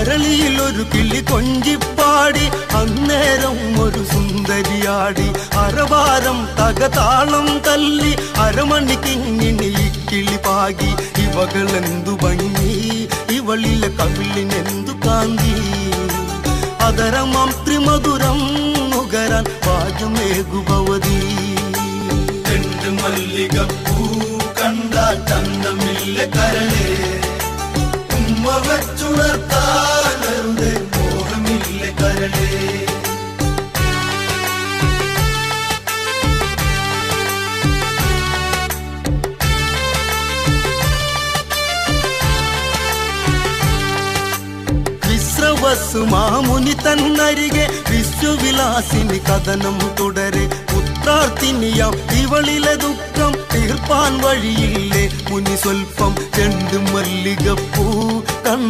അരളിയിൽ ഒരു കിളി കൊഞ്ചിപ്പാടി അന്നേരം ഒരു സുന്ദരിയാടി അരവാരം തകതാളം തല്ലി അരമണിക്കിങ്ങിനി കിളി പാകി ഇവകളെന്തു ഭംഗി ഇവളിലെ കവിളിനെന്തു കാന്തി അതരമാം ത്രിമധുരം നുകരാൻ ഭാഗ്യമേകുഭവതി ചെണ്ടു മല്ലികപ്പൂ കണ്ട ചന്തമില്ല കരളേ ഉമ്മ വച്ചുണർത്താനരുടെ മോഹമില്ല കരളേ മാമുനി തന്നരികെ വിശ്വവിലാസിനി കഥനം തുടരെ പുത്രാർത്ഥിനിയാം ഇവളിലെ ദുഃഖം തീർപ്പാൻ വഴിയില്ലേ മുനി സ്വൽപ്പം ചെണ്ടു മല്ലികപ്പൂ കണ്ട